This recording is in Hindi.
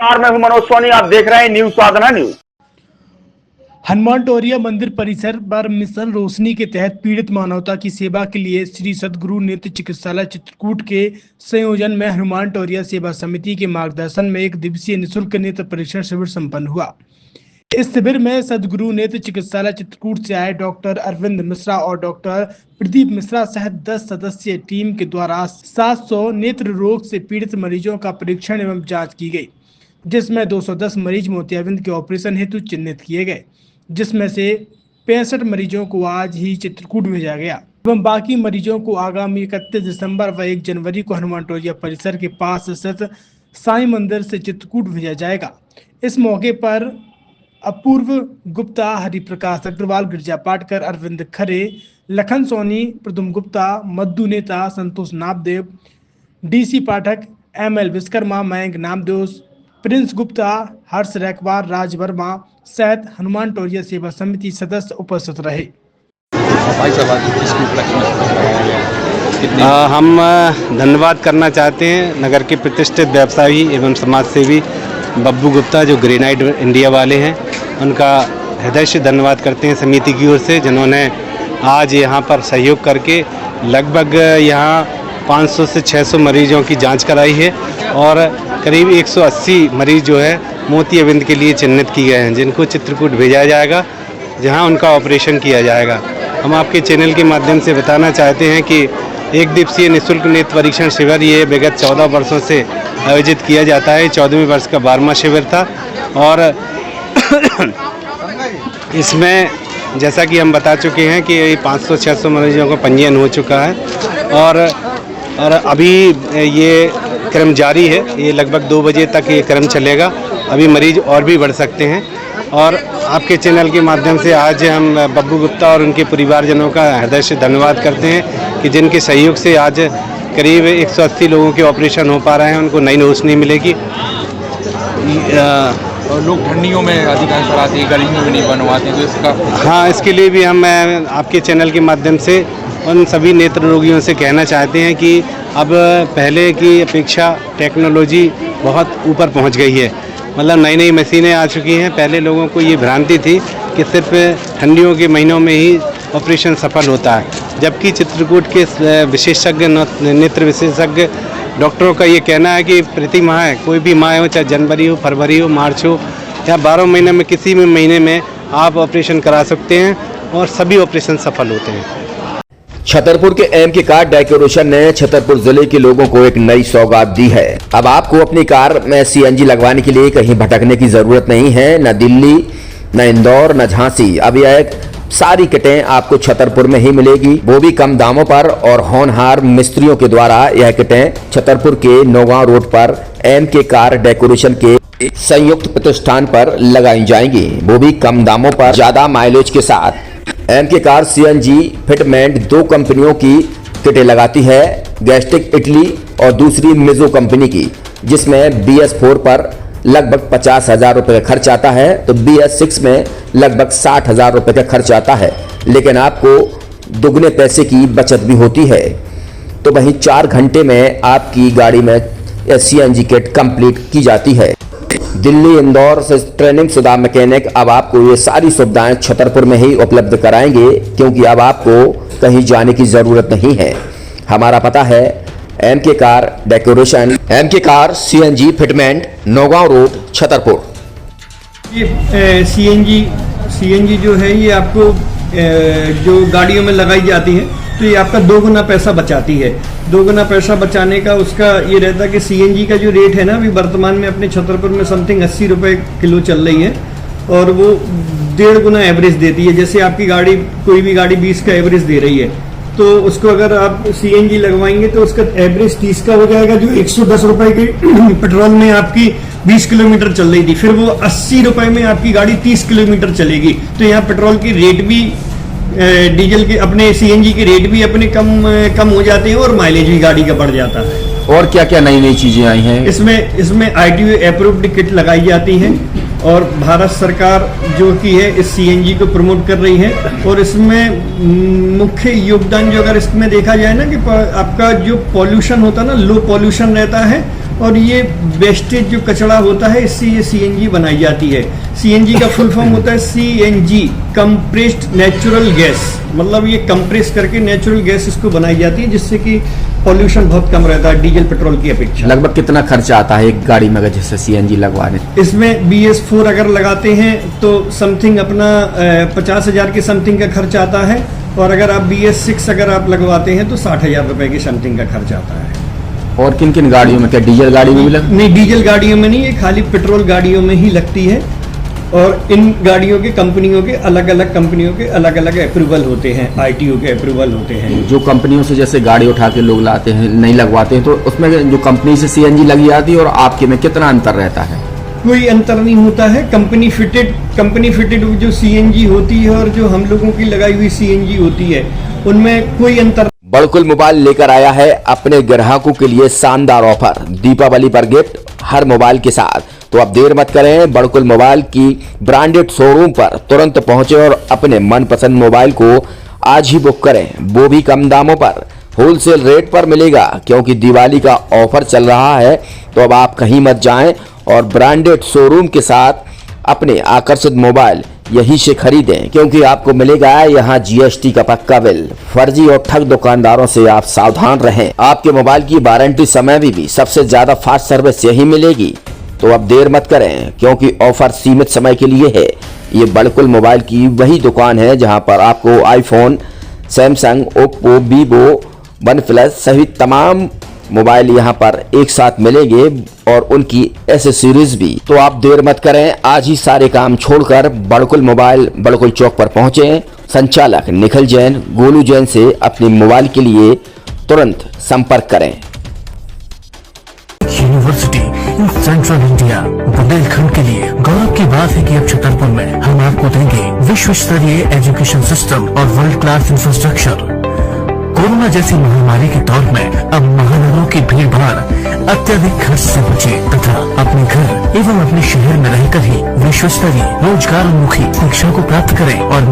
मैं हूं मनोज सोनी, आप देख रहे हैं न्यूज साधना न्यूज। हनुमान टोरिया मंदिर परिसर पर मिशन रोशनी के तहत पीड़ित मानवता की सेवा के लिए श्री सद्गुरु नेत्र चिकित्सालय चित्रकूट के संयोजन में हनुमान टोरिया सेवा समिति के मार्गदर्शन में एक दिवसीय निःशुल्क नेत्र परीक्षण शिविर संपन्न हुआ। इस शिविर में सद्गुरु नेत्र चिकित्सालय चित्रकूट से आए डॉक्टर अरविंद मिश्रा और डॉक्टर प्रदीप मिश्रा सहित 10 सदस्यीय टीम के द्वारा 700 नेत्र रोग से पीड़ित मरीजों का परीक्षण एवं जाँच की गई, जिसमें 210 मरीज मोतियाबिंद के ऑपरेशन हेतु चिन्हित किए गए, जिसमें से 65 मरीजों को आज ही चित्रकूट भेजा गया एवं बाकी मरीजों को आगामी 31 दिसंबर व 1 जनवरी को हनुमान टोरिया परिसर के पास स्थित साईं मंदिर से चित्रकूट भेजा जाएगा। इस मौके पर अपूर्व गुप्ता, हरिप्रकाश अग्रवाल, गिरजा पाटकर, अरविंद खरे, लखन सोनी, प्रदुम गुप्ता, मद्दू नेता, संतोष नामदेव, डीसी पाठक, ML विश्वकर्मा, मयंक नामदेव, प्रिंस गुप्ता, हर्ष रैकवार, राज वर्मा सहित हनुमान टोरिया सेवा समिति सदस्य उपस्थित रहे। हम धन्यवाद करना चाहते हैं नगर के प्रतिष्ठित व्यवसायी एवं समाज सेवी बब्बू गुप्ता, जो ग्रेनाइट इंडिया वाले हैं, उनका हृदय से धन्यवाद करते हैं समिति की ओर से, जिन्होंने आज यहाँ पर सहयोग करके लगभग यहाँ 500 से 600 मरीजों की जांच कराई है और करीब 180 मरीज जो है मोतियाबिंद के लिए चिन्हित किए गए हैं, जिनको चित्रकूट भेजा जाएगा, जहां उनका ऑपरेशन किया जाएगा। हम आपके चैनल के माध्यम से बताना चाहते हैं कि एक दिवसीय निःशुल्क नेत्र परीक्षण शिविर ये विगत 14 वर्षों से आयोजित किया जाता है। 14वें वर्ष का 12वां शिविर था और इसमें जैसा कि हम बता चुके हैं कि 500-600 मरीजों का पंजीयन हो चुका है और अभी ये क्रम जारी है। ये लगभग 2 बजे तक ये क्रम चलेगा। अभी मरीज और भी बढ़ सकते हैं और आपके चैनल के माध्यम से आज हम बब्बू गुप्ता और उनके परिवारजनों का हृदय से धन्यवाद करते हैं कि जिनके सहयोग से आज करीब 180 लोगों के ऑपरेशन हो पा रहे हैं, उनको नई रोशनी मिलेगी। और लोग ठंडियों में अधिकांश आते हैं, गर्मियों में नहीं बनवाते हैं, तो इसका हाँ, इसके लिए भी हम आपके चैनल के माध्यम से उन सभी नेत्र रोगियों से कहना चाहते हैं कि अब पहले की अपेक्षा टेक्नोलॉजी बहुत ऊपर पहुंच गई है। मतलब नई नई मशीनें आ चुकी हैं। पहले लोगों को ये भ्रांति थी कि सिर्फ ठंडियों के महीनों में ही ऑपरेशन सफल होता है, जबकि चित्रकूट के विशेषज्ञ नेत्र विशेषज्ञ डॉक्टरों का ये कहना है कि प्रति माह कोई भी माह हो, चाहे जनवरी हो, फरवरी हो, मार्च हो या 12 महीने में किसी भी महीने में आप ऑपरेशन करा सकते हैं और सभी ऑपरेशन सफल होते हैं। छतरपुर के एम के कार डेकोरेशन ने छतरपुर जिले के लोगों को एक नई सौगात दी है। अब आपको अपनी कार में CNG लगवाने के लिए कहीं भटकने की जरूरत नहीं है, न दिल्ली, न इंदौर, न झांसी। अब यह सारी किटें आपको छतरपुर में ही मिलेगी, वो भी कम दामों पर और होनहार मिस्त्रियों के द्वारा। यह किटें छतरपुर के नौगांव रोड पर MK कार डेकोरेशन के संयुक्त प्रतिष्ठान पर लगाई जाएंगी, वो भी कम दामों पर, ज्यादा माइलेज के साथ। MK कार CNG फिटमेंट 2 कंपनियों की किटें लगाती है, गैस्ट्रिक इटली और दूसरी मिजो कंपनी की, जिसमें BS4 पर लगभग 50,000 रुपये का खर्च आता है, तो BS6 में लगभग 60,000 रुपये का खर्च आता है, लेकिन आपको दुगने पैसे की बचत भी होती है। तो वहीं 4 घंटे में आपकी गाड़ी में CNG किट कंप्लीट की जाती है। दिल्ली, इंदौर से ट्रेनिंग शुदा मैकेनिक अब आपको ये सारी सुविधाएं छतरपुर में ही उपलब्ध कराएंगे, क्योंकि अब आपको कहीं जाने की जरूरत नहीं है। हमारा पता है MK car decoration, MK car CNG fitment, Naugaon road, Chhatarpur. ये CNG जो है ये आपको जो गाड़ियों में लगाई जाती है, तो ये आपका 2 गुना पैसा बचाती है। 2 गुना पैसा बचाने का उसका ये रहता है कि CNG का जो रेट है ना, अभी वर्तमान में अपने छतरपुर में समथिंग 80 रुपये किलो चल रही है और वो 1.5 गुना एवरेज देती है। जैसे आपकी गाड़ी, कोई भी गाड़ी 20 का एवरेज दे रही है, तो उसको अगर आप CNG लगवाएंगे तो उसका एवरेज 30 का हो जाएगा, जो 110 रुपये की पेट्रोल में आपकी 20 किलोमीटर चल रही थी, फिर वो 80 रुपये में आपकी गाड़ी 30 किलोमीटर चलेगी। तो यहाँ पेट्रोल की रेट भी, डीजल के, अपने CNG के रेट भी अपने कम हो जाते हैं और माइलेज भी गाड़ी का बढ़ जाता है। और क्या क्या नई नई चीजें आई हैं? इसमें ITO अप्रूव्ड किट लगाई जाती है और भारत सरकार जो कि है इस CNG को प्रमोट कर रही है। और इसमें मुख्य योगदान जो अगर इसमें देखा जाए ना, कि आपका जो पॉल्यूशन होता है ना, लो पॉल्यूशन रहता है, और ये वेस्टेज जो कचरा होता है इससे ये सीएनजी बनाई जाती है। सीएनजी का फुल फॉर्म होता है सीएनजी, कंप्रेस्ड नेचुरल गैस, मतलब ये कंप्रेस करके नेचुरल गैस इसको बनाई जाती है, जिससे कि पॉल्यूशन बहुत कम रहता है डीजल पेट्रोल की अपेक्षा। लगभग कितना खर्चा आता है एक गाड़ी में अगर जैसे सीएनजी लगवाने? इसमें BS4 अगर लगाते हैं तो समथिंग अपना 50,000 के समथिंग का खर्च आता है, और अगर आप BS6 अगर आप लगवाते हैं तो 60,000 रुपए के समथिंग का खर्च आता है। और किन किन गाड़ियों में, क्या डीजल गाड़ी में भी नहीं, डीजल गाड़ियों में नहीं, ये खाली पेट्रोल गाड़ियों में ही लगती है। और इन गाड़ियों के कंपनियों के अलग अलग कंपनियों के अलग अलग अप्रूवल होते हैं, ITO के अप्रूवल होते हैं। जो कंपनियों से जैसे गाड़ी उठा के लोग लाते हैं, नहीं लगवाते हैं, तो उसमें जो कंपनी से सीएनजी लगी जाती है और आपके में कितना अंतर रहता है? कोई अंतर नहीं होता है। कंपनी फिटेड जो सीएनजी होती है और जो हम लोगों की लगाई हुई सीएनजी होती है, उनमें कोई अंतर। बड़कुल मोबाइल लेकर आया है अपने ग्राहकों के लिए शानदार ऑफर, दीपावली पर गिफ्ट हर मोबाइल के साथ। तो अब देर मत करें, बड़कुल मोबाइल की ब्रांडेड शोरूम पर तुरंत पहुंचे और अपने मनपसंद मोबाइल को आज ही बुक करें, वो भी कम दामों पर, होलसेल रेट पर मिलेगा, क्योंकि दिवाली का ऑफर चल रहा है। तो अब आप कहीं मत जाएं और ब्रांडेड शोरूम के साथ अपने आकर्षित मोबाइल यहीं से खरीदें, क्योंकि आपको मिलेगा यहाँ GST का पक्का बिल। फर्जी और ठग दुकानदारों से आप सावधान रहें। आपके मोबाइल की वारंटी समय में भी सबसे ज्यादा फास्ट सर्विस यही मिलेगी। तो अब देर मत करें, क्योंकि ऑफर सीमित समय के लिए है। ये बड़कुल मोबाइल की वही दुकान है जहां पर आपको iPhone, Samsung, Oppo, Vivo, OnePlus सहित तमाम मोबाइल यहां पर एक साथ मिलेंगे और उनकी एसेसरीज भी। तो आप देर मत करें, आज ही सारे काम छोड़कर बड़कुल मोबाइल बड़कुल चौक पर पहुंचे। संचालक निखिल जैन, गोलू जैन से अपने मोबाइल के लिए तुरंत संपर्क करें। University in central India Bundelkhand के लिए गौरव की बात है कि अब छतरपुर में हम आपको देंगे विश्व स्तरीय एजुकेशन सिस्टम और वर्ल्ड क्लास इंफ्रास्ट्रक्चर। कोरोना जैसी महामारी के दौर में अब महानगरों की भीड़ भाड़ अत्यधिक खर्च से बचे तथा अपने घर एवं अपने शहर में रहकर ही विश्व स्तरीय रोजगार उन्मुखी शिक्षा को प्राप्त करें और